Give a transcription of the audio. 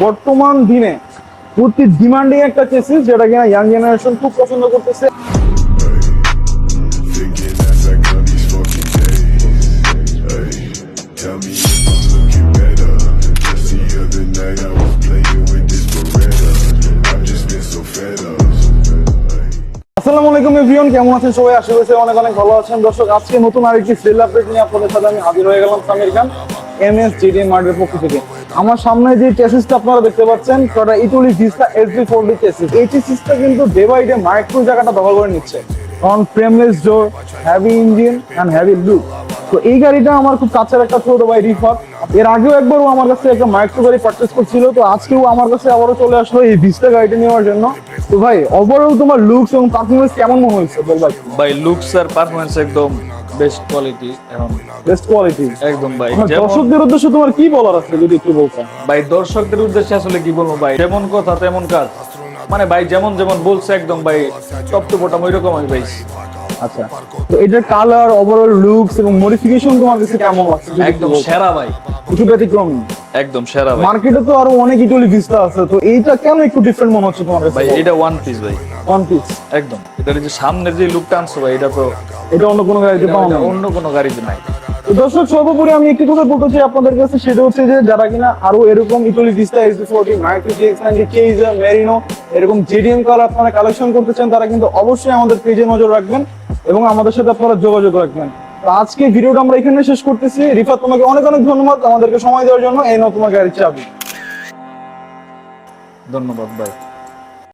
বর্তমান দিনে প্রতি ডিমান্ডিং একটা চেসিস, যেটা কিনা ইয়াং জেনারেশন খুব পছন্দ করতেছে। Thinking as I count these fucking days. Ay, tell me if I'm looking better. Just the other night I was playing with this Beretta. I've just been so fed up. Ay. আসসালামু আলাইকুম everyone, কেমন আছেন সবাই? আশা করছি অনেক অনেক ভালো আছেন। দর্শক, আজকে নতুন আরেকটি সেল আপডেট নিয়ে আপনাদের সাথে আমি হাজির হয়ে গেলাম, সামির খান, এমএস জিডিএম মার্টের পক্ষ থেকে। আমার সামনে যে চেসিসটা আপনারা দেখতে পাচ্ছেন, সেটা ইটালি ভিস্তা SB40 চেসিস। এই চেসিসটা কিন্তু ডে বাই ডে মাইক্রো জায়গাটা দখল করে নিচ্ছে, কারণ frameless door, heavy engine and heavy look. তো এই গাড়িটা আমার খুব কাছের একটা ছোট ভাই রিফাত, এর আগেও একবারও আমার কাছে একটা মাইক্রো গাড়ি পারচেস করছিল, তো আজকেও আমার কাছে আবারও চলে আসলো এই ভিস্তা গাড়িটা নেওয়ার জন্য। তো ভাই, ওভারঅল তোমার লুকস এবং পারফরমেন্স কেমন মনে হয়েছে বল ভাই? ভাই লুকস আর পারফরম্যান্স একদম বেস্ট কোয়ালিটি, এখন বেস্ট কোয়ালিটি একদম ভাই। দর্শকদের উদ্দেশ্যে তোমার কি বলার আছে যদি একটু বলতেন? ভাই দর্শকদের উদ্দেশ্যে আসলে কি বলবো ভাই, যেমন কথা তেমন কাজ, মানে ভাই যেমন যেমন বলছে একদম ভাই টপ টু বটম ওইরকম আমি ভাই। আচ্ছা, তো এটার কালার, ওভারঅল লুকস এবং মডিফিকেশন তোমার কাছে কেমন লাগছে? একদম সেরা ভাই, কিছু ব্যতিক্রমী, একদম সেরা ভাই। মার্কেটে তো আরো অনেক ইটালি ভিস্তা আছে, তো এইটা কেন একটু ডিফারেন্ট মনে হচ্ছে তোমার কাছে? ভাই এটা ওয়ান পিস ভাই, ওয়ান পিস একদম। এটার যে সামনের যে লুকটা আনছো ভাই, এটা তো এটা অন্য কোনো গাড়িতে পাওয়া এটা যায় না। অন্য কোনো গাড়িতে নাই। তো দর্শক, সর্বোপরি আমি একটি কথা বলতে চাই আপনাদের কাছে, সেটা হচ্ছে যে যারা কিনা আরো এরকম Italy Vista SB40, micro GX90, কেইজা, মেরিনো এরকম জিডিএম কার আপনারা কালেকশন করতে চান, তারা কিন্তু অবশ্যই আমাদের পেজে নজর রাখবেন এবং আমাদের সাথে আপনারা যোগাযোগ রাখবেন। তো আজকে ভিডিওটা আমরা এখানে শেষ করতেছি। রিফাত, তোমাকে অনেক অনেক ধন্যবাদ আমাদেরকে সময় দেওয়ার জন্য। এই নাও তোমার গাড়ির চাবি। ধন্যবাদ ভাই।